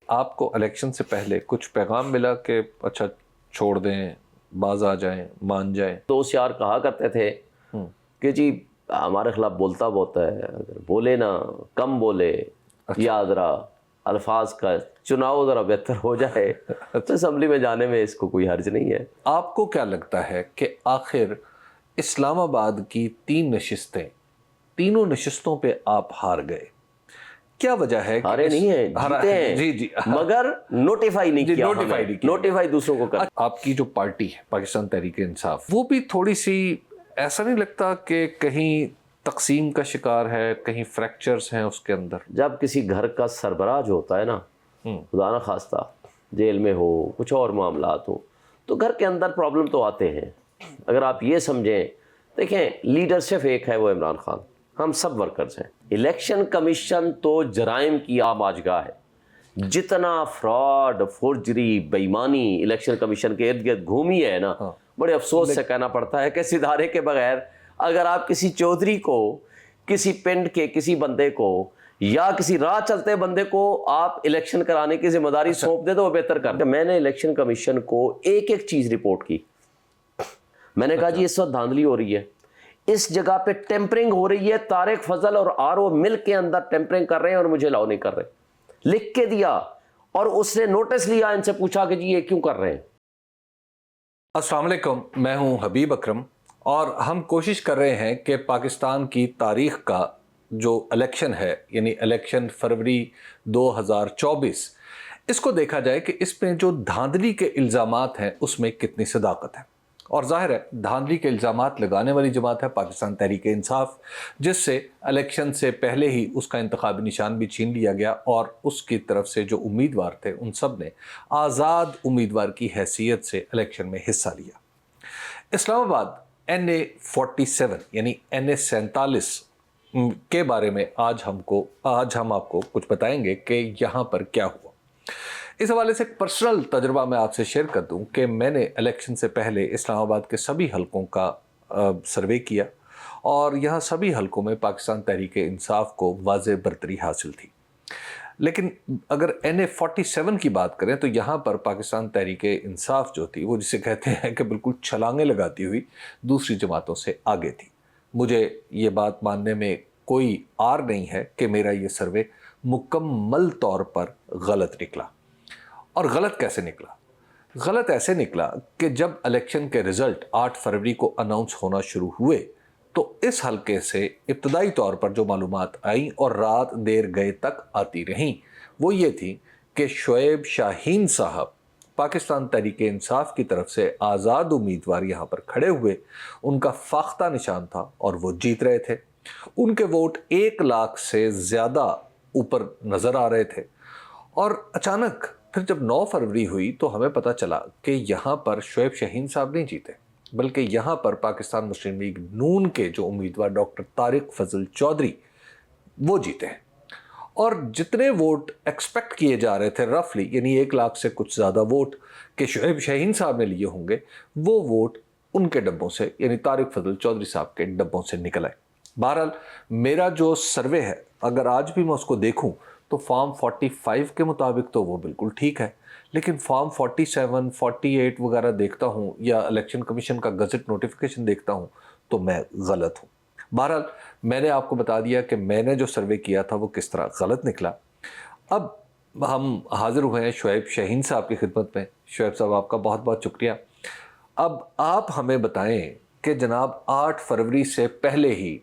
آپ کو الیکشن سے پہلے کچھ پیغام ملا کہ اچھا چھوڑ دیں، باز آ جائیں، مان جائیں؟ دوست یار کہا کرتے تھے کہ جی ہمارے خلاف بولتا بہت ہے، اگر بولے نا کم بولے، یا ذرا الفاظ کا چناؤ ذرا بہتر ہو جائے تو اسمبلی میں جانے میں اس کو کوئی حرج نہیں ہے۔ آپ کو کیا لگتا ہے کہ آخر اسلام آباد کی 3 نشستیں، تینوں نشستوں پہ آپ ہار گئے، کیا وجہ ہے؟ ہارے نہیں ہیں، جیتے ہیں، جی مگر نوٹیفائی نہیں کیا، نوٹیفائی دوسروں کو کر۔ آپ کی جو پارٹی ہے پاکستان تحریک انصاف، وہ بھی تھوڑی سی ایسا نہیں لگتا کہ کہیں تقسیم کا شکار ہے، کہیں فریکچرز ہیں اس کے اندر؟ جب کسی گھر کا سربراہ جو ہوتا ہے نا، خدا نہ خواستہ جیل میں ہو، کچھ اور معاملات ہوں، تو گھر کے اندر پرابلم تو آتے ہیں۔ اگر آپ یہ سمجھیں، دیکھیں لیڈرشپ ایک ہے، وہ عمران خان، ہم سب ورکرز ہیں۔ الیکشن کمیشن تو جرائم کی عام آجگاہ ہے، جتنا فراڈ، فورجری، بےایمانی الیکشن کمیشن کے ارد گرد گھومی ہے نا، بڑے افسوس سے کہنا پڑتا ہے کہ ستارے کے بغیر اگر آپ کسی چودھری کو، کسی پنڈ کے کسی بندے کو، یا کسی راہ چلتے بندے کو آپ الیکشن کرانے کی ذمہ داری سونپ دے تو وہ بہتر کر دے۔ میں نے الیکشن کمیشن کو ایک ایک چیز رپورٹ کی، میں نے کہا جی اس وقت دھاندلی ہو رہی ہے، اس جگہ پہ ٹیمپرنگ ہو رہی ہے، طارق فضل اور RO مل کے اندر ٹیمپرنگ کر رہے ہیں اور مجھے الاؤ نہیں کر رہے، لکھ کے دیا، اور اس نے نوٹس لیا، ان سے پوچھا کہ جی یہ کیوں کر رہے ہیں۔ السلام علیکم، میں ہوں حبیب اکرم، اور ہم کوشش کر رہے ہیں کہ پاکستان کی تاریخ کا جو الیکشن ہے، یعنی الیکشن فروری 2024، اس کو دیکھا جائے کہ اس میں جو دھاندلی کے الزامات ہیں اس میں کتنی صداقت ہے۔ اور ظاہر ہے دھاندلی کے الزامات لگانے والی جماعت ہے پاکستان تحریک انصاف، جس سے الیکشن سے پہلے ہی اس کا انتخابی نشان بھی چھین لیا گیا، اور اس کی طرف سے جو امیدوار تھے ان سب نے آزاد امیدوار کی حیثیت سے الیکشن میں حصہ لیا۔ اسلام آباد NA 47 یعنی NA 47 کے بارے میں آج ہم آپ کو کچھ بتائیں گے کہ یہاں پر کیا ہوا۔ اس حوالے سے ایک پرسنل تجربہ میں آپ سے شیئر کر دوں کہ میں نے الیکشن سے پہلے اسلام آباد کے سبھی حلقوں کا سروے کیا، اور یہاں سبھی حلقوں میں پاکستان تحریک انصاف کو واضح برتری حاصل تھی۔ لیکن اگر NA 47 کی بات کریں تو یہاں پر پاکستان تحریک انصاف جو تھی، وہ جسے کہتے ہیں کہ بالکل چھلانگیں لگاتی ہوئی دوسری جماعتوں سے آگے تھی۔ مجھے یہ بات ماننے میں کوئی عار نہیں ہے کہ میرا یہ سروے مکمل طور پر غلط نکلا۔ اور غلط کیسے نکلا؟ غلط ایسے نکلا کہ جب الیکشن کے رزلٹ 8 فروری کو اناؤنس ہونا شروع ہوئے تو اس حلقے سے ابتدائی طور پر جو معلومات آئیں اور رات دیر گئے تک آتی رہیں، وہ یہ تھی کہ شعیب شاہین صاحب پاکستان تحریک انصاف کی طرف سے آزاد امیدوار یہاں پر کھڑے ہوئے، ان کا فاختہ نشان تھا اور وہ جیت رہے تھے۔ ان کے ووٹ 1 لاکھ سے زیادہ اوپر نظر آ رہے تھے، اور اچانک پھر جب 9 فروری ہوئی تو ہمیں پتہ چلا کہ یہاں پر شعیب شاہین صاحب نہیں جیتے، بلکہ یہاں پر پاکستان مسلم لیگ نون کے جو امیدوار ڈاکٹر طارق فضل چودھری، وہ جیتے ہیں۔ اور جتنے ووٹ ایکسپیکٹ کیے جا رہے تھے رفلی، یعنی 1 لاکھ سے کچھ زیادہ ووٹ کہ شعیب شاہین صاحب نے لیے ہوں گے، وہ ووٹ ان کے ڈبوں سے، یعنی طارق فضل چودھری صاحب کے ڈبوں سے نکل آئے۔ بہرحال میرا جو سروے ہے، اگر آج بھی میں اس کو دیکھوں تو فارم 45 کے مطابق تو وہ بالکل ٹھیک ہے، لیکن فارم 47، 48 وغیرہ دیکھتا ہوں، یا الیکشن کمیشن کا گزٹ نوٹیفیکیشن دیکھتا ہوں تو میں غلط ہوں۔ بہرحال میں نے آپ کو بتا دیا کہ میں نے جو سروے کیا تھا وہ کس طرح غلط نکلا۔ اب ہم حاضر ہوئے ہیں شعیب شاہین صاحب کی خدمت میں۔ شعیب صاحب آپ کا بہت بہت شکریہ۔ اب آپ ہمیں بتائیں کہ جناب 8 فروری سے پہلے ہی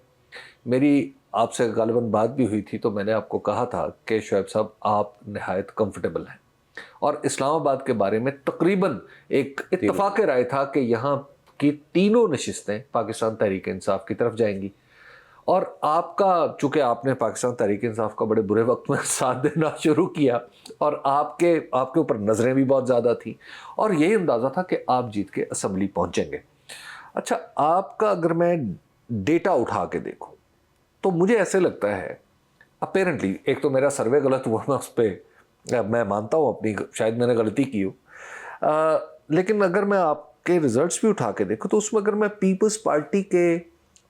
میری آپ سے غالباً بات بھی ہوئی تھی، تو میں نے آپ کو کہا تھا کہ شعیب صاحب آپ نہایت کمفرٹیبل ہیں، اور اسلام آباد کے بارے میں تقریباً ایک اتفاق رائے تھا کہ یہاں کی تینوں نشستیں پاکستان تحریک انصاف کی طرف جائیں گی۔ اور آپ کا، چونکہ آپ نے پاکستان تحریک انصاف کا بڑے برے وقت میں ساتھ دینا شروع کیا، اور آپ کے اوپر نظریں بھی بہت زیادہ تھیں، اور یہی اندازہ تھا کہ آپ جیت کے اسمبلی پہنچیں گے۔ اچھا، آپ کا اگر میں ڈیٹا اٹھا کے دیکھوں تو مجھے ایسے لگتا ہے اپیرنٹلی، ایک تو میرا سروے غلط ہوا، میں اس پہ میں مانتا ہوں اپنی، شاید میں نے غلطی کی ہو، لیکن اگر میں آپ کے ریزلٹس بھی اٹھا کے دیکھوں تو اس میں اگر میں پیپلز پارٹی کے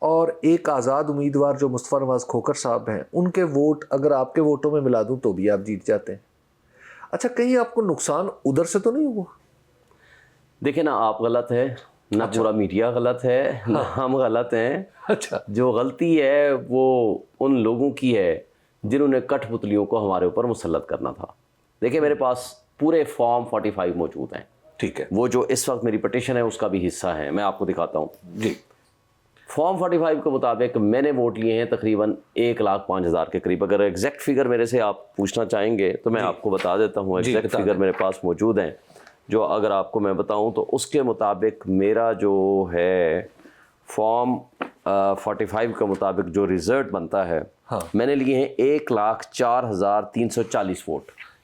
اور ایک آزاد امیدوار جو مصطفیٰ نواز کھوکھر صاحب ہیں، ان کے ووٹ اگر آپ کے ووٹوں میں ملا دوں تو بھی آپ جیت جاتے ہیں۔ اچھا کہیں آپ کو نقصان ادھر سے تو نہیں ہوا؟ دیکھیں نا، آپ غلط ہیں نہ پورا میڈیا غلط ہے نہ ہم غلط ہیں. اچھا جو غلطی ہے وہ ان لوگوں کی ہے جنہوں نے کٹھ پتلیوں کو ہمارے اوپر مسلط کرنا تھا. دیکھیں میرے پاس پورے فارم 45 موجود ہیں. ٹھیک ہے. وہ جو اس وقت میری پٹیشن ہے اس کا بھی حصہ ہے، میں آپ کو دکھاتا ہوں. جی. فارم 45 کے مطابق میں نے ووٹ لیے ہیں تقریباً 1,05,000 کے قریب. اگر ایگزیکٹ فگر میرے سے آپ پوچھنا چاہیں گے تو میں آپ کو بتا دیتا ہوں. ایگزیکٹ فگر میرے پاس موجود ہیں جو اگر آپ کو میں بتاؤں تو اس کے مطابق میرا جو ہے فارم 45 کے مطابق جو رزلٹ بنتا ہے میں نے لیے ہیں 1,04,340 ووٹ.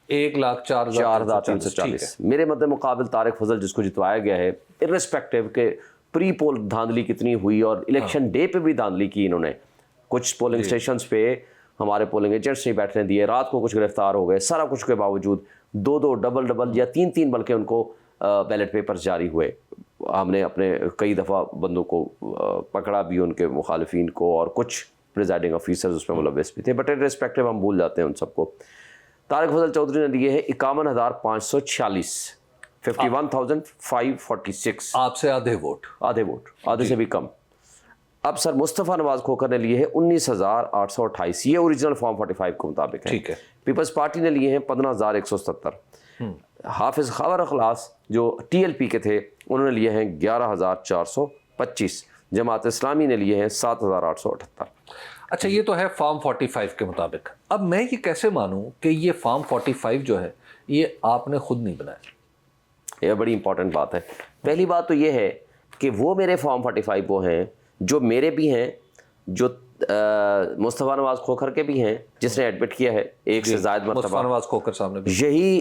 1,04,340. میرے مد مقابل طارق فضل جس کو جتوایا گیا ہے، ارسپیکٹو کہ پری پول دھاندلی کتنی ہوئی اور الیکشن ڈے پہ بھی دھاندلی کی انہوں نے. کچھ پولنگ سٹیشنز پہ ہمارے پولنگ ایجنٹس نہیں بیٹھنے دیے، رات کو کچھ گرفتار ہو گئے. سارا کچھ کے باوجود 2 ڈبل یا 3 بلکہ ان کو بیلٹ پیپرز جاری ہوئے. ہم نے اپنے کئی دفعہ بندوں کو پکڑا بھی، ان کے مخالفین کو، اور کچھ پریزائڈنگ آفیسرز اس میں ملوث بھی تھے. بٹ ارسپیکٹو ہم بھول جاتے ہیں ان سب کو. طارق فضل چودھری نے لیے ہیں 51,546، 51,546. آپ سے آدھے ووٹ آدھے سے بھی کم. اب سر مصطفیٰ نواز کھوکھر نے لیے ہیں 19,828. یہ اوریجنل فارم 45 کے مطابق ہے. ٹھیک ہے. پیپلز پارٹی نے لیے ہیں 15,170. حافظ خاور اخلاص جو ٹی ایل پی کے تھے انہوں نے لیے ہیں 11,425. جماعت اسلامی نے لیے ہیں 7,878. اچھا یہ تو ہے فارم 45 کے مطابق. اب میں یہ کیسے مانوں کہ یہ فارم 45 جو ہے یہ آپ نے خود نہیں بنایا؟ یہ بڑی امپورٹنٹ بات ہے. پہلی بات تو یہ ہے کہ وہ میرے فارم 45 وہ ہیں جو میرے بھی ہیں، جو مصطفیٰ نواز کھوکھر کے بھی ہیں جس نے ایڈمٹ کیا ہے ایک سے زائد مرتبہ. مصطفیٰ نواز کھوکھر صاحب نے بھی. یہی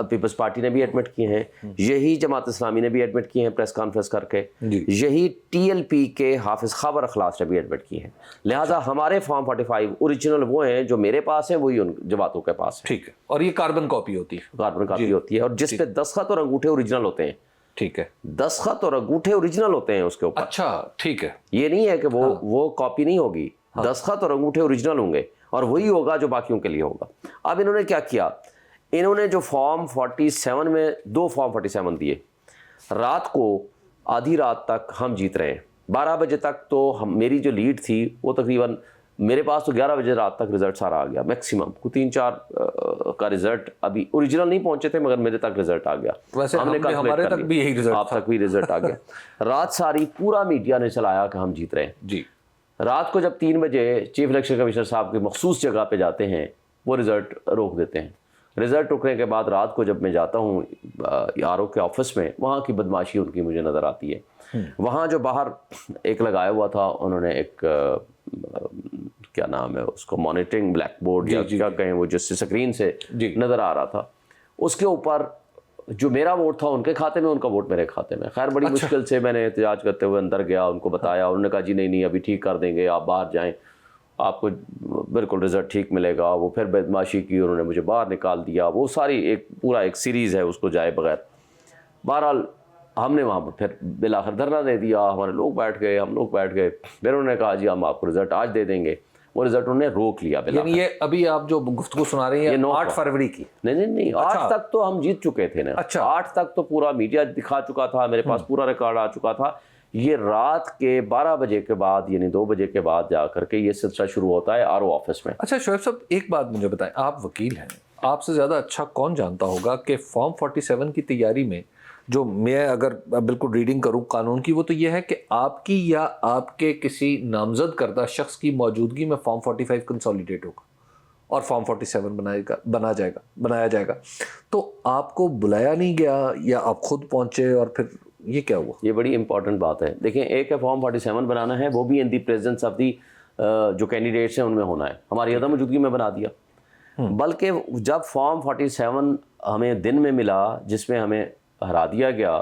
پیپلز پارٹی نے بھی ایڈمٹ کیے ہیں، یہی جماعت اسلامی نے بھی ایڈمٹ کیے ہیں پریس کانفرنس کر کے، یہی ٹی ایل پی کے حافظ خاور اخلاص نے بھی ایڈمٹ کیے ہیں. لہٰذا ہمارے فارم 45 اوریجنل وہ ہیں جو میرے پاس ہیں، وہی ان جماعتوں کے پاس ہیں. ٹھیک ہے. اور یہ کاربن کاپی ہوتی ہے؟ کاربن کاپی ہوتی ہے، اور جس پہ دستخط اور انگوٹھے اوریجنل ہوتے ہیں. ٹھیک ہے. دستخط اور انگوٹھے اوریجنل ہوتے ہیں اس کے اوپر. اچھا ٹھیک ہے. یہ نہیں ہے کہ وہ کاپی نہیں ہوگی، دستخط اور انگوٹھے اوریجنل ہوں گے اور وہی ہوگا جو باقیوں کے لیے ہوگا. اب انہوں نے کیا کیا، انہوں نے جو فارم 47 میں 2 فارم 47 دیے، رات کو آدھی رات تک ہم جیت رہے ہیں. 12 بجے تک تو میری جو لیڈ تھی وہ تقریباً میرے پاس تو 11 بجے رات تک رزلٹ سارا آ گیا. میکسیمم کو 3-4 کا رزلٹ ابھی اوریجنل نہیں پہنچے تھے مگر میرے تک رزلٹ آ گیا. ویسے ہمارے تک بھی یہی رزلٹ، آپ تک بھی رزلٹ آ گیا. رات ساری پورا میڈیا نے چلایا کہ ہم جیت رہے ہیں. جی. رات کو جب 3 بجے چیف الیکشن کمشنر صاحب کی مخصوص جگہ پہ جاتے ہیں وہ رزلٹ روک دیتے ہیں. رزلٹ رکنے کے بعد رات کو جب میں جاتا ہوں آر او کے آفس میں، وہاں کی بدماشی ان کی مجھے نظر آتی ہے. وہاں جو باہر ایک لگایا ہوا تھا انہوں نے، ایک کیا نام ہے اس کو، مانیٹرنگ بلیک بورڈ یا کیا کہیں، وہ جس سے اسکرین سے نظر آ رہا تھا، اس کے اوپر جو میرا ووٹ تھا ان کے کھاتے میں، ان کا ووٹ میرے کھاتے میں. خیر بڑی مشکل سے میں نے احتجاج کرتے ہوئے اندر گیا، ان کو بتایا، انہوں نے کہا جی نہیں ابھی ٹھیک کر دیں گے، آپ باہر جائیں آپ کو بالکل رزلٹ ٹھیک ملے گا. وہ پھر بدماشی کی، انہوں نے مجھے باہر نکال دیا. وہ ساری ایک پورا ایک سیریز ہے اس کو جائے بغیر. بہرحال ہم نے وہاں پر پھر بالآخر دھرنا دے دیا، ہمارے لوگ بیٹھ گئے، ہم لوگ بیٹھ گئے. پھر انہوں نے کہا جی ہم آپ کو رزلٹ آج دے دیں گے. وہ رزلٹ انہوں نے روک لیا. یعنی یہ ابھی آپ جو گفتگو سنا رہی ہیں 8 فروری کی؟ نہیں 8 تک تو ہم جیت چکے تھے نا. 8 تک تو پورا میڈیا دکھا چکا تھا، میرے پاس پورا ریکارڈ آ چکا تھا. یہ رات کے 12 بجے کے بعد یعنی 2 بجے کے بعد جا کر کے یہ سلسلہ شروع ہوتا ہے آر او آفس میں. اچھا شعیب صاحب ایک بات مجھے بتائیں، آپ وکیل ہیں، آپ سے زیادہ اچھا کون جانتا ہوگا کہ فارم 47 کی تیاری میں جو میں اگر بالکل ریڈنگ کروں قانون کی، وہ تو یہ ہے کہ آپ کی یا آپ کے کسی نامزد کردہ شخص کی موجودگی میں فارم 45 کنسالیڈیٹ ہوگا اور فارم 47 بنایا جائے گا. تو آپ کو بلایا نہیں گیا یا آپ خود پہنچے اور پھر یہ کیا ہوا؟ یہ بڑی امپورٹنٹ بات ہے. دیکھیں ایک ہے فارم 47 بنانا ہے، وہ بھی ان دی پریزنس آف دی جو کینڈیڈیٹس ہیں ان میں ہونا ہے. ہماری عدم موجودگی میں بنا دیا. بلکہ جب فارم 47 ہمیں دن میں ملا جس میں ہمیں ہرا دیا گیا،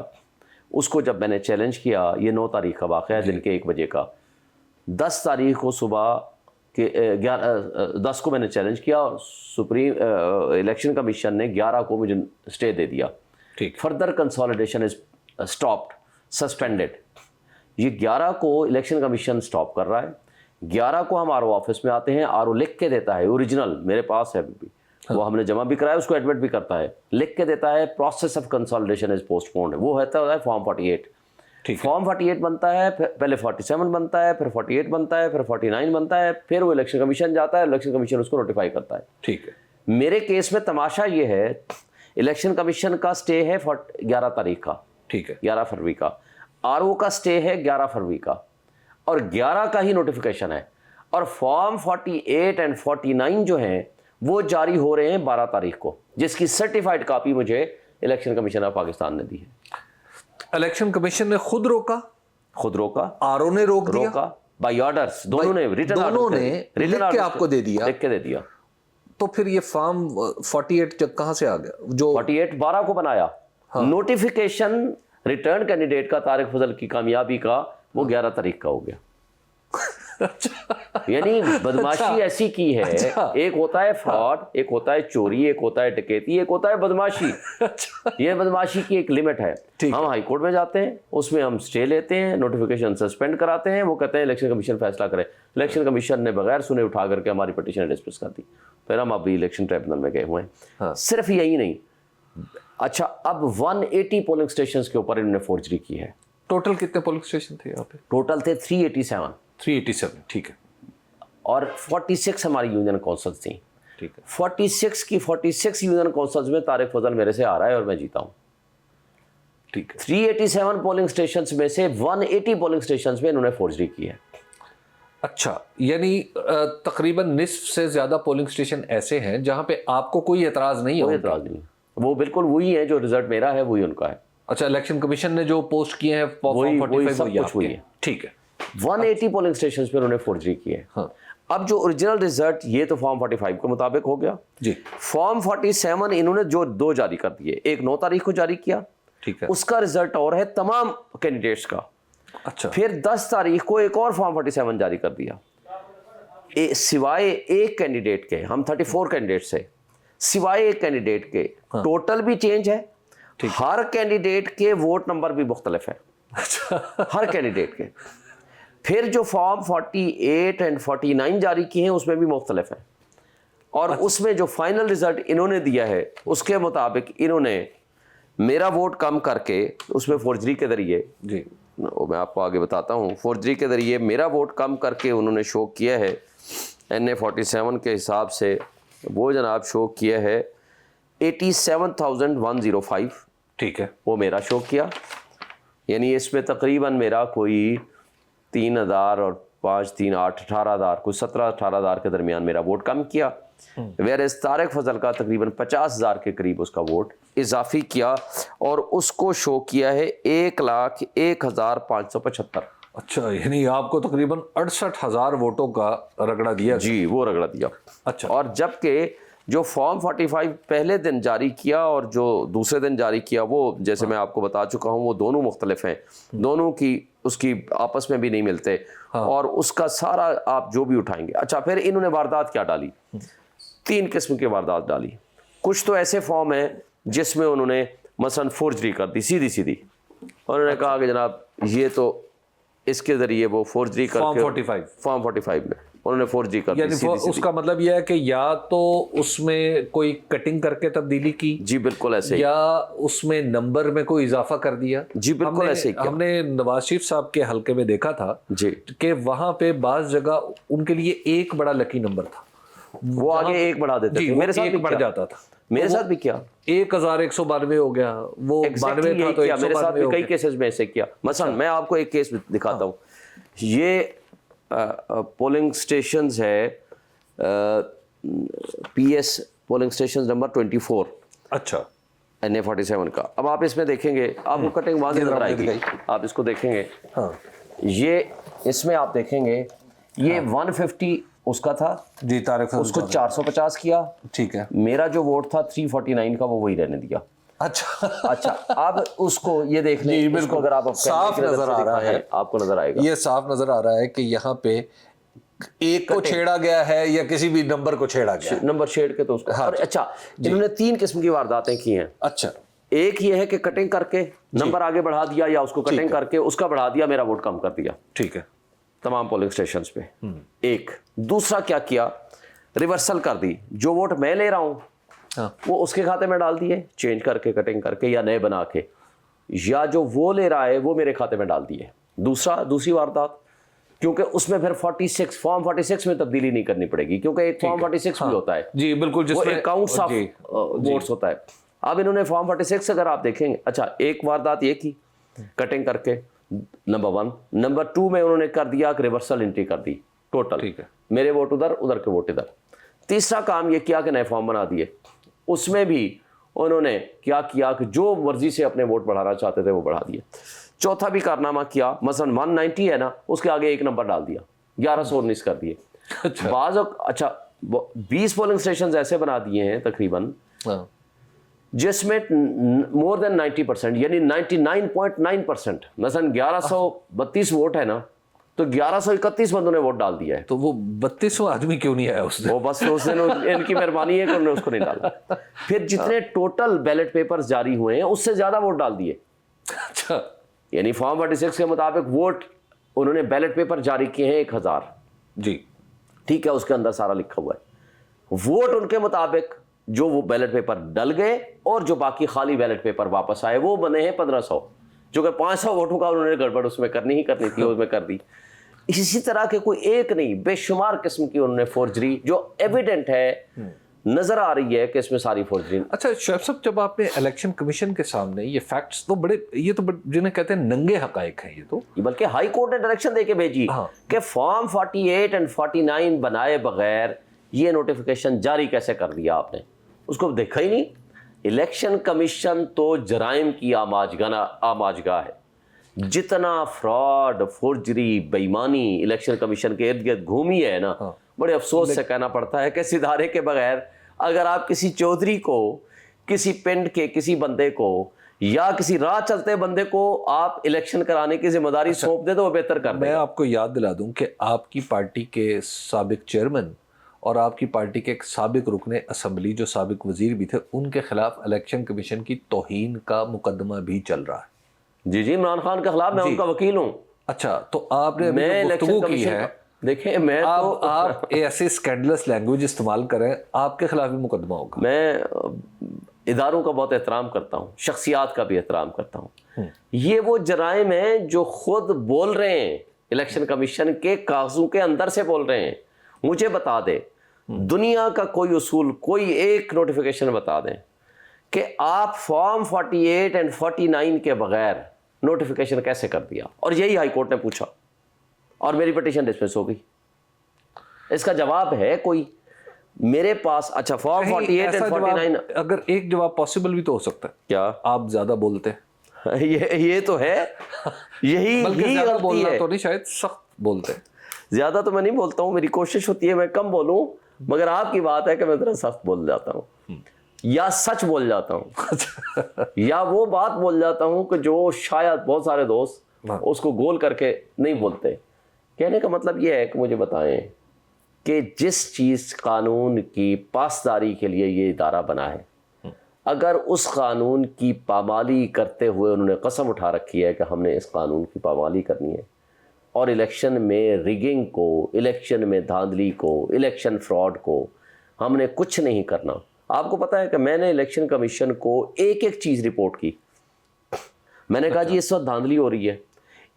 اس کو جب میں نے چیلنج کیا، یہ 9 تاریخ کا واقعہ ہے، دن کے 1 بجے کا. 10 تاریخ کو صبح کے 10 کو میں نے چیلنج کیا، سپریم الیکشن کمیشن نے 11 کو مجھے اسٹے دے دیا. فردر کنسالیڈیشن از اسٹاپڈ، سسپینڈڈ. یہ 11 کو الیکشن کمیشن اسٹاپ کر رہا ہے. 11 کو ہم آر او آفس میں آتے ہیں، آر او لکھ کے دیتا ہے اوریجنل، میرے پاس ہے ابھی. وہ ہم نے جمع بھی کرایا, اس کو ایڈمٹ بھی کرتا ہے, لکھ کے دیتا ہے process of consolidation is postponed, وہ ہوتا ہے فارم 48. فارم 48 بنتا ہے, پہلے 47 بنتا ہے, پھر 48 بنتا ہے, پھر 49 بنتا ہے, پھر وہ الیکشن کمیشن جاتا ہے, الیکشن کمیشن اس کو نوٹیفائی کرتا ہے. ٹھیک ہے. میرے کیس میں تماشا یہ ہے, الیکشن کمیشن کا سٹے ہے 11 تاریخ کا, ٹھیک ہے, 11 فروری کا, آر او کا سٹے ہے 11 فروری کا, اور 11 کا ہی نوٹیفیکیشن ہے, اور فارم 48 اینڈ 49 جو ہیں وہ جاری ہو رہے ہیں 12 تاریخ کو, جس کی سرٹیفائڈ کاپی مجھے الیکشن کمیشن آف پاکستان نے دی ہے. الیکشن کمیشن نے خود روکا, آر او نے روک دیا, بائی آرڈرز, دونوں نے دونوں نے لکھ کے آپ کو دے دیا, لکھ کے دے دیا. تو پھر یہ فارم 48 کہاں سے آ گیا؟ جو 48 12 کو بنایا, نوٹیفیکیشن ریٹرن کینڈیڈیٹ کا طارق فضل کی کامیابی کا وہ 11 تاریخ کا ہو گیا. یعنی بدماشی ایسی کی ہے, ایک ہوتا ہے فراڈ, ایک ہوتا ہے چوری, ایک ہوتا ہے ڈکیتی, ایک ہوتا ہے بدماشی. یہ بدماشی کی ایک لمٹ ہے. ہم ہائی کورٹ میں جاتے ہیں, اس میں ہم سٹے لیتے ہیں, نوٹیفیکیشن سسپینڈ کراتے ہیں, وہ کہتے ہیں الیکشن کمیشن فیصلہ کرے. الیکشن کمیشن نے بغیر سنے اٹھا کر کے ہماری پٹیشن ڈسمس کر دی, پھر ہم ابھی الیکشن ٹریبونل میں گئے ہوئے ہیں. صرف یہی نہیں, اچھا اب 180 پولنگ اسٹیشنز کے اوپر انہوں نے فورجری کی ہے. ٹوٹل کتنے پولنگ اسٹیشن تھے یہاں پہ؟ ٹوٹل تھے 387. ٹھیک ہے. اور 46 ہماری یونین کونسلز تھیں. ٹھیک ہے. 46 کی 46 یونین کونسلز میں طارق فضل میرے سے آ رہا ہے اور میں جیتا ہوں. ٹھیک ہے. 387 پولنگ اسٹیشنز میں سے 180 پولنگ اسٹیشنز میں انہوں نے فورجری کی ہے. اچھا, یعنی تقریباً نصف سے زیادہ پولنگ اسٹیشن ایسے ہیں جہاں پہ آپ کو کوئی اعتراض نہیں ہے؟ کوئی اعتراض نہیں, وہ بالکل وہی ہے, جو رزلٹ میرا ہے وہی ان کا ہے. اچھا, الیکشن کمیشن نے جو پوسٹ کیے ہیں وہی سب کچھ وہی ہے. ٹھیک ہے. 180 پولنگ اسٹیشنز پہ انہوں نے فورجری کی ہے. اب جو اوریجنل رزلٹ یہ تو فارم 45 کے مطابق ہو گیا جی. فارم 47 انہوں نے جو 2 جاری کر دیے, ایک 9 تاریخ کو جاری کیا, ٹھیک ہے, اس کا رزلٹ اور ہے تمام کینڈیڈیٹس کا. اچھا, پھر 10 تاریخ کو ایک اور فارم 47 جاری کر دیا, سوائے ایک کینڈیڈیٹ کے, ہم 34 کینڈیڈیٹ سے, سوائے ایک کینڈیڈیٹ کے ٹوٹل بھی چینج ہے, ہر کینڈیڈیٹ کے ووٹ نمبر بھی مختلف ہے, ہر کینڈیڈیٹ کے. پھر جو فارم 48 اینڈ 49 جاری کیے ہیں اس میں بھی مختلف ہیں, اور اس میں جو فائنل رزلٹ انہوں نے دیا ہے اس کے مطابق انہوں نے میرا ووٹ کم کر کے اس میں فورجری کے ذریعے, جی میں آپ کو آگے بتاتا ہوں, فورجری کے ذریعے میرا ووٹ کم کر کے انہوں نے شو کیا ہے NA 47 کے حساب سے, وہ جناب شو کیا ہے 87,105. ٹھیک ہے, وہ میرا شو کیا, یعنی اس میں تقریباً میرا کوئی 3,000 اور 5 3 8 18,000, کوئی 17-18,000 کے درمیان میرا ووٹ کم کیا. ویرز طارق فضل کا تقریباً 50,000 کے قریب اس کا ووٹ اضافی کیا, اور اس کو شو کیا ہے 1,01,575. اچھا, یعنی آپ کو تقریباً 68,000 ووٹوں کا رگڑا دیا. جی, وہ رگڑا دیا. اچھا, اور جبکہ جو فارم 45 پہلے دن جاری کیا اور جو دوسرے دن جاری کیا, وہ جیسے میں آپ کو بتا چکا ہوں وہ دونوں مختلف ہیں, دونوں کی اس کی آپس میں بھی نہیں ملتے, اور اس کا سارا آپ جو بھی اٹھائیں گے. اچھا, پھر انہوں نے واردات کیا ڈالی, 3 قسم کی واردات ڈالی. کچھ تو ایسے فارم ہیں جس میں انہوں نے مثلا فورجری کر دی سیدھی, اور انہوں نے کہا کہ جناب یہ تو اس کے ذریعے وہ فورجری کر کے فارم 45 میں انہوں نے فورجری کر دی. یعنی اس کا مطلب یہ ہے کہ یا تو اس میں کوئی کٹنگ کر کے تبدیلی کی, جی بالکل ایسے, یا اس میں نمبر میں کوئی اضافہ کر دیا. جی بالکل ایسے کیا. ہم نے نواز شریف صاحب کے حلقے میں دیکھا تھا جی کہ وہاں پہ بعض جگہ ان کے لیے ایک بڑا لکی نمبر تھا, وہ آگے ایک بڑھا دیتے تھے. میرے ساتھ بھی بڑھ جاتا تھا, میرے ساتھ بھی کیا 1,192 ہو گیا, وہ 92 تھا تو میرے ساتھ بھی کئی کیسز میں ایسے کیا. مثلا میں آپ کو ایک کیس دکھاتا ہوں, یہ پولنگ سٹیشنز ہے PS پولنگ سٹیشنز نمبر 24. اچھا, NA 47 کا. اب آپ اس میں دیکھیں گے, آپ کو کٹنگ واضح نظر آئے گی, آپ اس کو دیکھیں گے. یہ اس میں آپ دیکھیں گے یہ 150 اس کا تھا جی, طارق اس کو 450 کیا. ٹھیک ہے, میرا جو ووٹ تھا 349 کا وہ وہی رہنے دیا. اچھا, اب اس کو یہ دیکھ لیں, اس کو اگر آپ صاف نظر آ رہا ہے, آپ کو نظر آئے گا, یہ صاف نظر آ رہا ہے کہ یہاں پہ ایک کو چھیڑا گیا ہے یا کسی بھی نمبر کو چھیڑا گیا, نمبر چھیڑ کے تو اس کو. اچھا, انہوں نے 3 قسم کی وارداتیں کی ہیں. اچھا, ایک یہ ہے کہ کٹنگ کر کے نمبر آگے بڑھا دیا, یا اس کو کٹنگ کر کے اس کا بڑھا دیا, میرا ووٹ کم کر دیا. ٹھیک ہے, تمام پولنگ سٹیشنز پہ. ایک دوسرا کیا کیا, ریورسل کر دی, جو ووٹ میں لے رہا ہوں وہ اس کے کھاتے میں ڈال دیے چینج کر کے کٹنگ کر کے یا نئے بنا کے, یا جو وہ لے رہا ہے وہ میرے کھاتے میں ڈال دیے. دوسری واردات, کیونکہ اس میں پھر فارم 46 میں تبدیلی نہیں کرنی پڑے گی, کیونکہ ایک فارم 46 بھی ہوتا ہے. جی بالکل, جس میں اکاؤنٹس آف ووٹس ہوتا ہے. اب انہوں نے فارم 46 اگر آپ دیکھیں گے, اچھا ایک واردات یہ کی کٹنگ کر کے, نمبر 1. نمبر 2 میں انہوں نے کر دیا کہ ریورسل انٹری کر دی ٹوٹل, میرے ووٹ ادھر کے ووٹ ادھر. تیسرا کام یہ کیا کہ نئے فارم بنا دیے, اس میں بھی انہوں نے کیا کہ جو مرضی سے اپنے ووٹ بڑھانا چاہتے تھے وہ بڑھا دیے. چوتھا بھی کارنامہ کیا, مثلا 190 ہے نا, اس کے آگے ایک نمبر ڈال دیا, 1119 کر دیے. بعض 20 پولنگ اسٹیشنز ایسے بنا دیے ہیں تقریباً جس میں مور دین 90% یعنی 99.9%, مثلا 1132 ووٹ ہے نا, تو 1131 بندوں نے ووٹ ڈال دیا ہے. تو وہ 32واں آدمی کیوں نہیں آیا اس دن؟ وہ بس اس دن ان کی مہربانی ہے کہ انہوں نے اس کو نہیں ڈالا. پھر جتنے ٹوٹل بیلٹ پیپرز جاری ہوئے ہیں اس سے زیادہ ووٹ ڈال دیے. اچھا, یعنی فارم 46 کے مطابق ووٹ انہوں نے بیلٹ پیپر جاری کیے ہیں 1000. جی ٹھیک ہے, اس کے اندر سارا لکھا ہوا ہے. ووٹ ان کے مطابق جو وہ بیلٹ پیپر ڈل گئے اور جو باقی خالی بیلٹ پیپر واپس آئے وہ بنے ہیں 1500, جو کہ 500 ووٹوں کا انہوں نے گڑبڑ اس میں کرنی تھی, اس میں کر دی. اسی طرح کے کوئی ایک نہیں, بے شمار قسم کی انہوں نے فورجری جو ایویڈنٹ ہے, نظر آ رہی ہے کہ اس میں ساری فورجری. اچھا شعیب صاحب, جب آپ نے الیکشن کمیشن کے سامنے یہ فیکٹس تو بڑے, یہ تو جنہیں کہتے ہیں ننگے حقائق ہیں, یہ تو بلکہ ہائی کورٹ نے ڈائریکشن دے کے بھیجی کہ فارم 48 اور 49 بنائے بغیر یہ نوٹیفیکیشن جاری کیسے کر دیا آپ نے, اس کو دیکھا ہی نہیں. الیکشن کمیشن تو جرائم کی آماجگاہ ہے. جتنا فراڈ, فورجری, بےایمانی الیکشن کمیشن کے ارد گرد گھومی ہے نا, بڑے افسوس سے کہنا پڑتا ہے کہ ستارے کے بغیر اگر آپ کسی چودھری کو, کسی پنڈ کے کسی بندے کو یا کسی راہ چلتے بندے کو آپ الیکشن کرانے کی ذمہ داری سونپ دے تو وہ بہتر کر دے. میں آپ کو یاد دلا دوں کہ آپ کی پارٹی کے سابق چیئرمین اور آپ کی پارٹی کے ایک سابق رکن اسمبلی جو سابق وزیر بھی تھے, ان کے خلاف الیکشن کمیشن کی توہین کا مقدمہ بھی چل رہا ہے. جی عمران خان کے خلاف, میں ان کا وکیل ہوں. اچھا, تو آپ نے گفتگو کی ہے, دیکھیں میں تو آپ ایسے اسکینڈلس لینگویج استعمال کریں, آپ کے خلاف بھی مقدمہ ہوگا. میں اداروں کا بہت احترام کرتا ہوں, شخصیات کا بھی احترام کرتا ہوں. یہ وہ جرائم ہیں جو خود بول رہے ہیں, الیکشن کمیشن کے کاغذوں کے اندر سے بول رہے ہیں. مجھے بتا دے دنیا کا کوئی اصول, کوئی ایک نوٹیفیکیشن بتا دیں کہ آپ فارم 48 اور 49 کے بغیر نوٹیفیکیشن کیسے کر دیا. اور یہی ہائی کورٹ نے پوچھا اور میری پٹیشن ڈسمس ہو گئی. اس کا جواب ہے کوئی میرے پاس؟ اچھا فارم 48 اور 49, اگر ایک جواب پاسبل بھی تو ہو سکتا ہے, کیا آپ زیادہ بولتے ہیں. یہ تو ہے, یہی زیادہ غلطی بولنا ہے. تو نہیں, شاید سخت بولتے ہیں. زیادہ تو میں نہیں بولتا ہوں, میری کوشش ہوتی ہے میں کم بولوں, مگر آپ کی بات ہے کہ میں ذرا سخت بول جاتا ہوں یا سچ بول جاتا ہوں یا وہ بات بول جاتا ہوں کہ جو شاید بہت سارے دوست اس کو گول کر کے نہیں بولتے. کہنے کا مطلب یہ ہے کہ مجھے بتائیں کہ جس چیز قانون کی پاسداری کے لیے یہ ادارہ بنا ہے, اگر اس قانون کی پامالی کرتے ہوئے انہوں نے قسم اٹھا رکھی ہے کہ ہم نے اس قانون کی پامالی کرنی ہے اور الیکشن میں ریگنگ کو, الیکشن میں دھاندلی کو, الیکشن فراڈ کو ہم نے کچھ نہیں کرنا. آپ کو پتہ ہے کہ میں نے الیکشن کمیشن کو ایک چیز رپورٹ کی. میں نے کہا جی اس وقت دھاندلی ہو رہی ہے,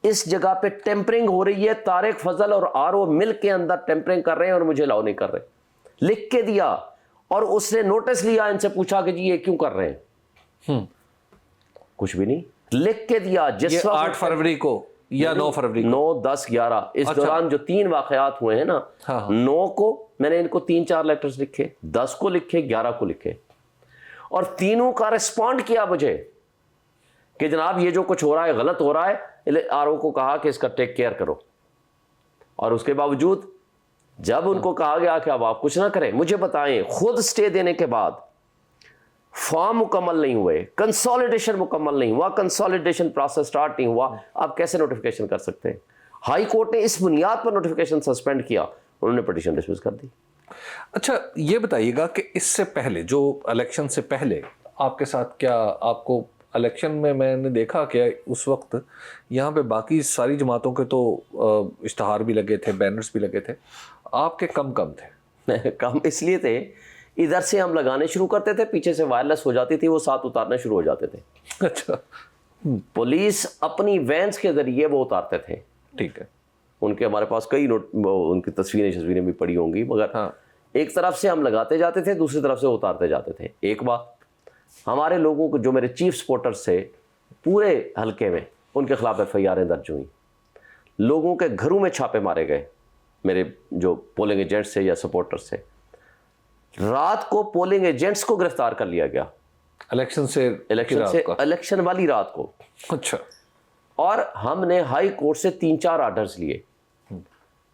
اس جگہ پہ ٹیمپرنگ ہو رہی ہے, طارق فضل اور RO مل کے اندر ٹیمپرنگ کر رہے ہیں اور مجھے الاؤ نہیں کر رہے. لکھ کے دیا اور اس نے نوٹس لیا, ان سے پوچھا کہ جی یہ کیوں کر رہے ہیں, کچھ بھی نہیں, لکھ کے دیا. جس وقت 8 فروری کو یا 9 فروری 9, 10, 11 اس دوران جو 3 واقعات ہوئے ہیں نا, 9 کو میں نے ان کو 3-4 لیٹرز لکھے, 10 کو لکھے, 11 کو لکھے, اور تینوں کا ریسپونڈ کیا مجھے کہ جناب یہ جو کچھ ہو رہا ہے غلط ہو رہا ہے. RO کو کہا کہ اس کا ٹیک کیئر کرو, اور اس کے باوجود جب ان کو کہا گیا کہ اب آپ کچھ نہ کریں, مجھے بتائیں خود سٹے دینے کے بعد فارم مکمل نہیں ہوئے, کنسالیڈیشن مکمل نہیں ہوا, کنسالیڈیشن پروسیس سٹارٹ نہیں ہوا, آپ کیسے نوٹیفیکیشن کر سکتے ہیں؟ ہائی کورٹ نے اس بنیاد پر نوٹیفیکیشن سسپینڈ کیا, انہوں نے پٹیشن ڈسمس کر دی. اچھا یہ بتائیے گا کہ اس سے پہلے, جو الیکشن سے پہلے آپ کے ساتھ کیا, آپ کو الیکشن میں نے دیکھا کہ اس وقت یہاں پہ باقی ساری جماعتوں کے تو اشتہار بھی لگے تھے, بینرز بھی لگے تھے, آپ کے کم تھے. کم اس لیے تھے ادھر سے ہم لگانے شروع کرتے تھے, پیچھے سے وائرلیس ہو جاتی تھی, وہ ساتھ اتارنا شروع ہو جاتے تھے. اچھا, پولیس اپنی وینس کے ذریعے وہ اتارتے تھے. ٹھیک ہے. ان کے ہمارے پاس کئی ان کی تصویریں بھی پڑی ہوں گی, مگر ایک طرف سے ہم لگاتے جاتے تھے, دوسری طرف سے اتارتے جاتے تھے. ایک بات, ہمارے لوگوں کو, جو میرے چیف سپورٹرز تھے پورے حلقے میں, ان کے خلاف FIR درج ہوئی. لوگوں کے گھروں میں چھاپے مارے گئے, میرے جو پولنگ ایجنٹس تھے یا سپورٹرز تھے. رات کو پولنگ ایجنٹس کو گرفتار کر لیا گیا, الیکشن والی رات کو. اچھا. اور ہم نے ہائی کورٹ سے 3-4 آرڈرز لیے.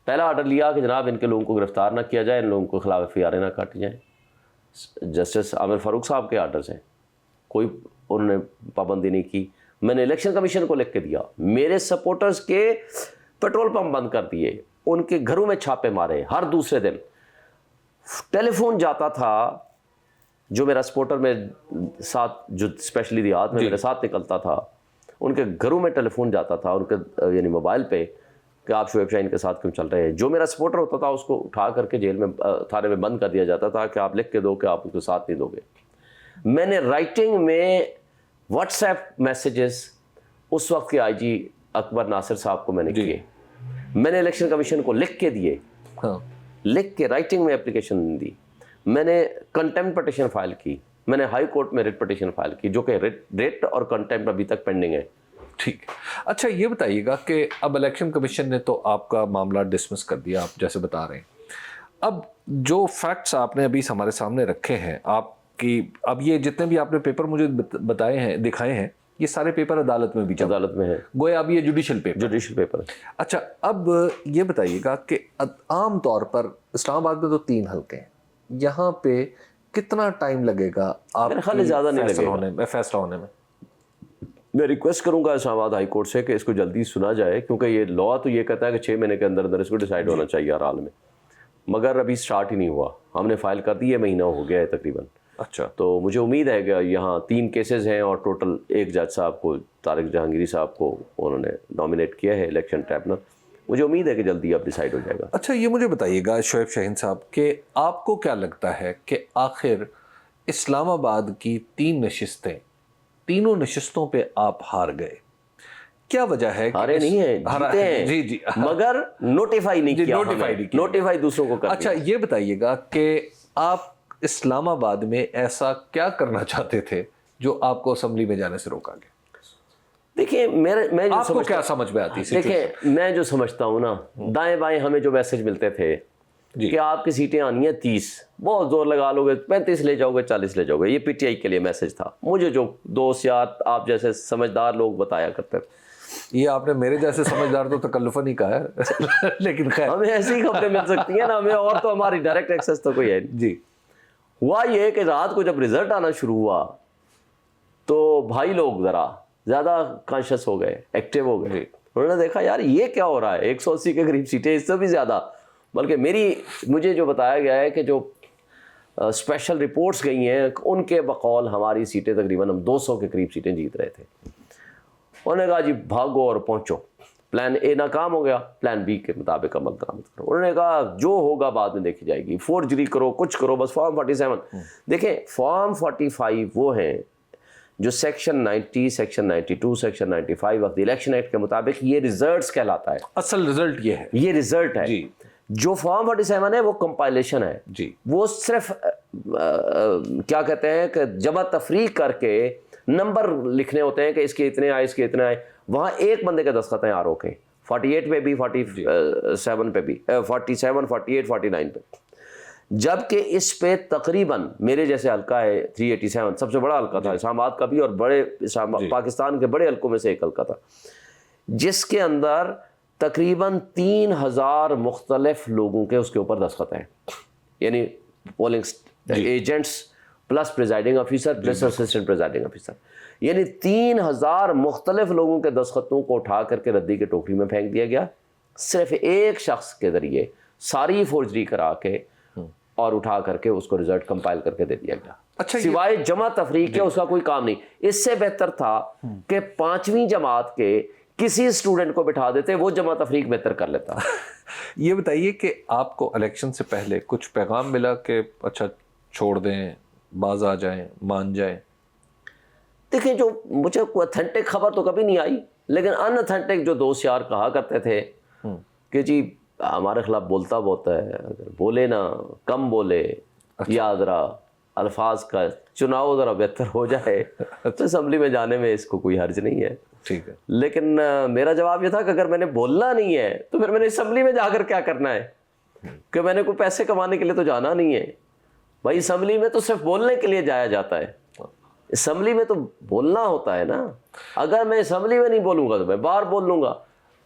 پہلا آرڈر لیا کہ جناب ان کے لوگوں کو گرفتار نہ کیا جائے, ان لوگوں کے خلاف FIR نہ کاٹی جائیں. جسٹس عامر فاروق صاحب کے آرڈرز ہیں, کوئی انہوں نے پابندی نہیں کی. میں نے الیکشن کمیشن کو لکھ کے دیا, میرے سپورٹرز کے پیٹرول پمپ بند کر دیے, ان کے گھروں میں چھاپے مارے. ہر دوسرے دن ٹیلی فون جاتا تھا, جو میرا سپورٹر میں ساتھ, جو اسپیشلی دیہات میں میرے ساتھ نکلتا تھا, ان کے گھروں میں ٹیلی فون جاتا تھا, ان کے یعنی موبائل پہ, کہ آپ شعیب شاہین کے ساتھ کیوں چل رہے ہیں. جو میرا سپورٹر ہوتا تھا اس کو اٹھا کر کے جیل میں, تھانے میں بند کر دیا جاتا تھا کہ آپ لکھ کے دو کہ آپ ان کے ساتھ نہیں دو گے. میں نے رائٹنگ میں واٹس ایپ میسیجز اس وقت کے IG اکبر ناصر صاحب کو میں نے کیے. میں نے الیکشن کمیشن کو لکھ کے دیے, لکھ کے رائٹنگ میں اپلیکیشن دی. میں نے کنٹیمپٹ پٹیشن فائل کی, میں نے ہائی کورٹ میں ریٹ پٹیشن فائل کی, جو کہ ریٹ اور کنٹیمپٹ ابھی تک پینڈنگ ہے. ٹھیک. اچھا یہ بتائیے گا کہ اب الیکشن کمیشن نے تو آپ کا معاملہ ڈسمس کر دیا, آپ جیسے بتا رہے ہیں. اب جو فیکٹس آپ نے ابھی ہمارے سامنے رکھے ہیں, آپ کی اب یہ جتنے بھی آپ نے پیپر مجھے بتائے ہیں, دکھائے ہیں, یہ سارے پیپر عدالت میں بھی عدالت میں ہے, گویا اب یہ جوڈیشل پیپر. اچھا اب یہ بتائیے گا کہ عام طور پر اسلام آباد میں تو 3 حلقے ہیں, یہاں پہ کتنا ٹائم لگے گا آپ زیادہ نہیں فیصلہ ہونے میں؟ میں ریکویسٹ کروں گا اسلام آباد ہائی کورٹ سے کہ اس کو جلدی سنا جائے, کیونکہ یہ لا تو یہ کہتا ہے کہ 6 مہینے کے اندر اندر اس کو ڈیسائیڈ ہونا چاہیے ہر حال میں, مگر ابھی سٹارٹ ہی نہیں ہوا. ہم نے فائل کر دی ہے, مہینہ ہو گیا ہے تقریباً. اچھا. تو مجھے امید ہے کہ یہاں 3 کیسز ہیں, اور ٹوٹل ایک جج صاحب کو, طارق جہانگیری صاحب کو انہوں نے نامینیٹ کیا ہے الیکشن ٹریبونل. مجھے امید ہے کہ جلدی اب ڈیسائیڈ ہو جائے گا. اچھا یہ مجھے بتائیے گا شعیب شاہین صاحب کہ آپ کو کیا لگتا ہے کہ آخر اسلام آباد کی 3 نشستیں, تینوں نشستوں پہ آپ ہار گئے, کیا وجہ ہے؟ ہارے نہیں ہیں, جیتے ہیں. جی مگر نوٹیفائی نہیں کیا, نوٹیفائی دوسروں کو کر. اچھا یہ بتائیے گا کہ آپ اسلام آباد میں ایسا کیا کرنا چاہتے تھے جو آپ کو اسمبلی میں جانے سے روکا گیا؟ دیکھیں میں آپ کو کیا سمجھ میں آتی؟ دیکھیں میں جو سمجھتا ہوں نا, دائیں بائیں ہمیں جو میسج ملتے تھے کہ آپ کی سیٹیں آنی ہیں 30, بہت زور لگا لو گے 35 لے جاؤ گے, 40 لے جاؤ گے. یہ PTI کے لیے میسج تھا. مجھے جو دوست یار آپ جیسے سمجھدار لوگ بتایا کرتے تھے, یہ آپ نے میرے جیسے سمجھدار تو تکلفاً ہی کہا ہے, لیکن خیر ہمیں ایسی ہی خبریں مل سکتی ہیں نا ہمیں, اور تو ہماری ڈائریکٹ ایکسیس تو کوئی ہے. جی. ہوا یہ کہ رات کو جب رزلٹ آنا شروع ہوا تو بھائی لوگ ذرا زیادہ کانشیس ہو گئے, ایکٹیو ہو گئے. انہوں نے دیکھا یار یہ کیا ہو رہا ہے, 180 کے قریب سیٹیں, اس سے بھی زیادہ. بلکہ مجھے جو بتایا گیا ہے کہ جو اسپیشل رپورٹس گئی ہیں ان کے بقول ہماری سیٹیں تقریباً ہم 200 کے قریب سیٹیں جیت رہے تھے. انہوں نے کہا جی بھاگو اور پہنچو, پلان اے ناکام ہو گیا, پلان بی کے مطابق عمل درآمد کرو. انہوں نے کہا جو ہوگا بعد میں دیکھی جائے گی, فورجری کرو, کچھ کرو, بس فارم 47. دیکھیں فارم 45 وہ ہیں جو section 90, section 92, section 95 of the election act کے مطابق یہ ریزلٹس کہلاتا ہے. اصل رزلٹ یہ ہے, یہ رزلٹ ہے. جی. جو فارم 47 ہے وہ کمپائلیشن ہے. جی. وہ صرف کیا کہتے ہیں کہ جمع تفریق کر کے نمبر لکھنے ہوتے ہیں کہ اس کے اتنے آئے, اس کے اتنے آئے. وہاں ایک بندے کے دستخط ہیں RO کے, 48 پہ بھی, 47 پہ بھی, 47, 48, 49 پہ. جبکہ اس پہ تقریباً میرے جیسے حلقہ ہے 387, سب سے بڑا حلقہ تھا اسلام آباد کا بھی, اور بڑے پاکستان کے بڑے حلقوں میں سے ایک حلقہ تھا, جس کے اندر تقریباً 3000 مختلف لوگوں کے اس کے اوپر دستخط ہیں. یعنی polling agents plus presiding officer plus assistant presiding officer, یعنی 3000 مختلف لوگوں کے دستخطوں کو اٹھا کر کے ردی کے ٹوکری میں پھینک دیا گیا. صرف ایک شخص کے ذریعے ساری فورجری کرا کے اور اٹھا کر کے اس کو رزلٹ کمپائل کر کے دے دیا گیا. اچھا سوائے جمع تفریق کے اس کا کوئی کام نہیں. اس سے بہتر تھا کہ 5ویں جماعت کے کسی اسٹوڈنٹ کو بٹھا دیتے, وہ جمع تفریق بہتر کر لیتا. یہ بتائیے کہ آپ کو الیکشن سے پہلے کچھ پیغام ملا کہ اچھا چھوڑ دیں, باز آ جائیں, مان جائیں؟ دیکھیں, جو مجھے کوئی اتھینٹک خبر تو کبھی نہیں آئی, لیکن ان اتھینٹک جو دوست یار کہا کرتے تھے کہ جی ہمارے خلاف بولتا بہت ہے, اگر بولے نا کم بولے, یاد رہا الفاظ کا چناؤ ذرا بہتر ہو جائے تو اسمبلی میں جانے میں اس کو کوئی حرج نہیں ہے. ٹھیک ہے. لیکن میرا جواب یہ تھا کہ اگر میں نے بولنا نہیں ہے تو پھر میں نے اسمبلی میں جا کر کیا کرنا ہے, کہ میں نے کوئی پیسے کمانے کے لیے تو جانا نہیں ہے بھائی. اسمبلی میں تو صرف بولنے کے لیے جایا جاتا ہے, اسمبلی میں تو بولنا ہوتا ہے نا. اگر میں اسمبلی میں نہیں بولوں گا تو میں باہر بول لوں گا.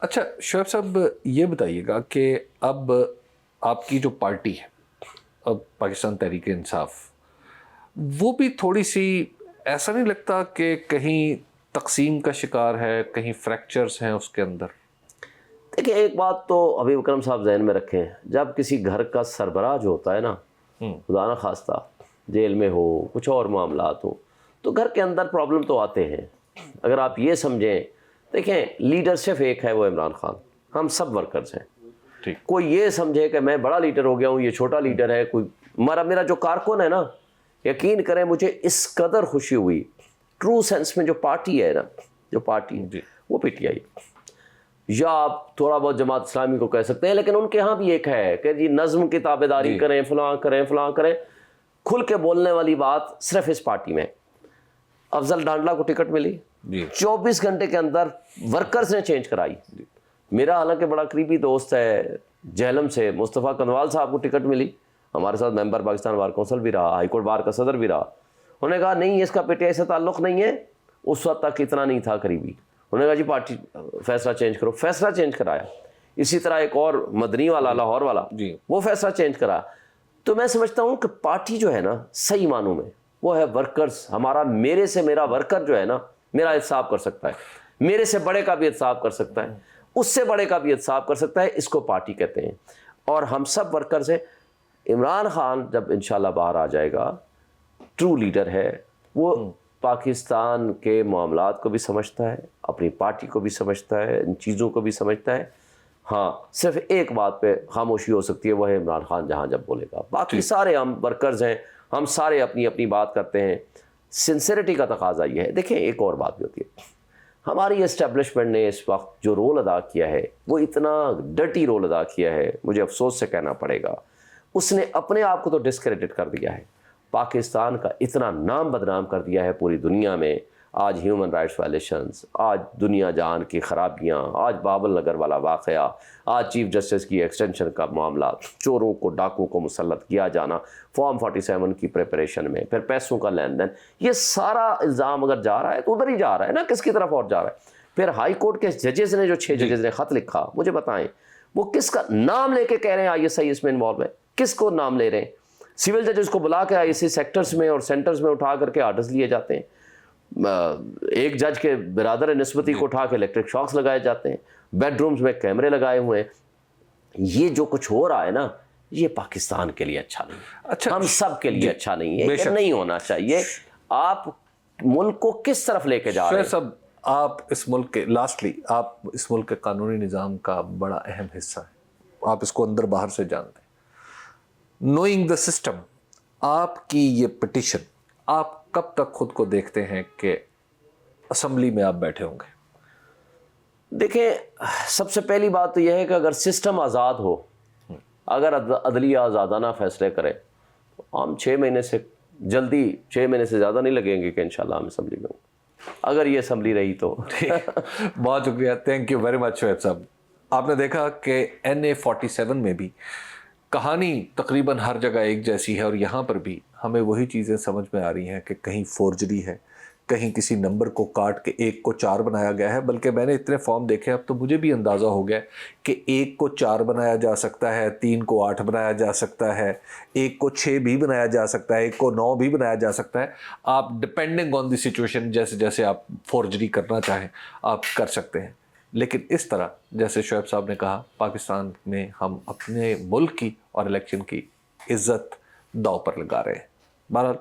اچھا شعیب صاحب, یہ بتائیے گا کہ اب آپ کی جو پارٹی ہے, اب پاکستان تحریک انصاف, وہ بھی تھوڑی سی ایسا نہیں لگتا کہ کہیں تقسیم کا شکار ہے, کہیں فریکچرز ہیں اس کے اندر؟ دیکھیں, ایک بات تو حبیب اکرم صاحب ذہن میں رکھیں, جب کسی گھر کا سربراہ جو ہوتا ہے نا, خدا نہ خواستہ جیل میں ہو, کچھ اور معاملات ہوں, تو گھر کے اندر پرابلم تو آتے ہیں. اگر آپ یہ سمجھیں, دیکھیں لیڈر صرف ایک ہے, وہ عمران خان, ہم سب ورکرز ہیں. ٹھیک. کوئی یہ سمجھے کہ میں بڑا لیڈر ہو گیا ہوں, یہ چھوٹا لیڈر ہے, کوئی میرا جو کارکن ہے نا, یقین کریں مجھے اس قدر خوشی ہوئی. ٹرو سینس میں جو پارٹی ہے نا, جو پارٹی ہے وہ پی ٹی آئی, یا آپ تھوڑا بہت جماعت اسلامی کو کہہ سکتے ہیں, لیکن ان کے ہاں بھی ایک ہے کہ جی نظم کی تابعداری کریں, فلاں کریں فلاں کریں. کھل کے بولنے والی بات صرف اس پارٹی میں. افضل ڈانڈلا کو ٹکٹ ملی, 24 گھنٹے کے اندر ورکرز نے چینج کرائی. میرا حالانکہ بڑا قریبی دوست ہے جہلم سے, مصطفیٰ کنوال صاحب کو ٹکٹ ملی, ہمارے ساتھ ممبر پاکستان بار کونسل بھی رہا, ہائی کورٹ بار کا صدر بھی رہا. انہوں نے کہا نہیں اس کا پی ٹی آئی سے تعلق نہیں ہے, اس وقت تک اتنا نہیں تھا قریبی. انہوں نے کہا جی پارٹی فیصلہ چینج کرو, فیصلہ چینج کرایا. اسی طرح ایک اور مدنی والا, لاہور والا, وہ فیصلہ چینج کرا. تو میں سمجھتا ہوں کہ پارٹی جو ہے نا صحیح معنوں میں وہ ہے ورکرز. ہمارا میرے سے میرا ورکر جو ہے نا, میرا احتساب کر سکتا ہے, میرے سے بڑے کا بھی احتساب کر سکتا ہے, اس سے بڑے کا بھی احتساب کر سکتا ہے. اس کو پارٹی کہتے ہیں, اور ہم سب ورکرز ہیں. عمران خان جب انشاءاللہ باہر آ جائے گا, ٹرو لیڈر ہے وہ, پاکستان کے معاملات کو بھی سمجھتا ہے, اپنی پارٹی کو بھی سمجھتا ہے, ان چیزوں کو بھی سمجھتا ہے. ہاں صرف ایک بات پہ خاموشی ہو سکتی ہے, وہ ہے عمران خان جہاں جب بولے گا. باقی سارے ہم ورکرز ہیں, ہم سارے اپنی اپنی بات کرتے ہیں. سنسیریٹی کا تقاضا یہ ہے. دیکھیں ایک اور بات بھی ہوتی ہے, ہماری اسٹیبلشمنٹ نے اس وقت جو رول ادا کیا ہے وہ اتنا ڈرٹی رول ادا کیا ہے, مجھے افسوس سے کہنا پڑے گا. اس نے اپنے آپ کو تو ڈسکریڈٹ کر دیا ہے, پاکستان کا اتنا نام بدنام کر دیا ہے پوری دنیا میں. آج ہیومن رائٹس وائلیشنز, آج دنیا جہان کی خرابیاں, آج بابل نگر والا واقعہ, آج چیف جسٹس کی ایکسٹینشن کا معاملہ, چوروں کو ڈاکوں کو مسلط کیا جانا, فارم 47 کی پریپریشن میں, پھر پیسوں کا لین دین, یہ سارا الزام اگر جا رہا ہے تو ادھر ہی جا رہا ہے نا, کس کی طرف اور جا رہا ہے. پھر ہائی کورٹ کے ججز نے جو 6 ججز نے خط لکھا, مجھے بتائیں وہ کس کا نام لے کے کہہ رہے ہیں آئی ایس آئی اس میں انوالو ہے, کس کو نام لے رہے ہیں؟ سول ججز کو بلا کے آئی ایس آئی سیکٹرز میں اور سینٹرز میں اٹھا کر کے آرڈرز لیے جاتے ہیں. ایک جج کے برادر نسبتی کو اٹھا کے الیکٹرک شاکس لگائے جاتے ہیں, بیڈ رومز میں کیمرے لگائے ہوئے ہیں. یہ جو کچھ ہو رہا ہے نا, یہ پاکستان کے لیے اچھا نہیں ہے. اچھا, ہم سب کے لیے اچھا نہیں ہے, کہ نہیں ہونا چاہیے. آپ ملک کو کس طرف لے کے جا رہے ہیں؟ سب آپ اس ملک کے لاسٹلی آپ اس ملک کے قانونی نظام کا بڑا اہم حصہ ہیں, آپ اس کو اندر باہر سے جانتے ہیں. نوئنگ دا سسٹم, آپ کی یہ پٹیشن آپ کب تک خود کو دیکھتے ہیں کہ اسمبلی میں آپ بیٹھے ہوں گے؟ دیکھیں سب سے پہلی بات تو یہ ہے کہ اگر سسٹم آزاد ہو, اگر عدلیہ آزادانہ فیصلے کرے, تو ہم 6 مہینے سے جلدی, 6 مہینے سے زیادہ نہیں لگیں گے کہ انشاءاللہ ہم اسمبلی میں ہوں, اگر یہ اسمبلی رہی تو. بہت شکریہ, thank you very much Shoaib صاحب. آپ نے دیکھا کہ NA-47 میں بھی کہانی تقریباً ہر جگہ ایک جیسی ہے, اور یہاں پر بھی ہمیں وہی چیزیں سمجھ میں آ رہی ہیں کہ کہیں فورجری ہے, کہیں کسی نمبر کو کاٹ کے 1 کو 4 بنایا گیا ہے. بلکہ میں نے اتنے فارم دیکھے اب تو مجھے بھی اندازہ ہو گیا کہ 1 کو 4 بنایا جا سکتا ہے, 3 کو 8 بنایا جا سکتا ہے, 1 کو 6 بھی بنایا جا سکتا ہے, 1 کو 9 بھی بنایا جا سکتا ہے. آپ ڈپینڈنگ آن دی سچویشن جیسے جیسے آپ فورجری کرنا چاہیں آپ کر سکتے ہیں. لیکن اس طرح جیسے شعیب صاحب نے کہا, پاکستان میں ہم اپنے ملک کی اور الیکشن کی عزت داؤ پر لگا رہے ہیں. بہرحال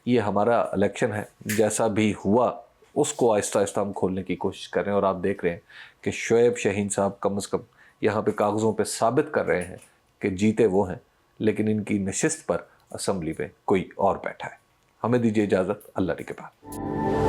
یہ ہمارا الیکشن ہے, جیسا بھی ہوا اس کو آہستہ آہستہ ہم کھولنے کی کوشش کر رہے ہیں. اور آپ دیکھ رہے ہیں کہ شعیب شاہین صاحب کم از کم یہاں پہ کاغذوں پہ ثابت کر رہے ہیں کہ جیتے وہ ہیں, لیکن ان کی نشست پر اسمبلی میں کوئی اور بیٹھا ہے. ہمیں دیجیے اجازت. اللہ کے بعد.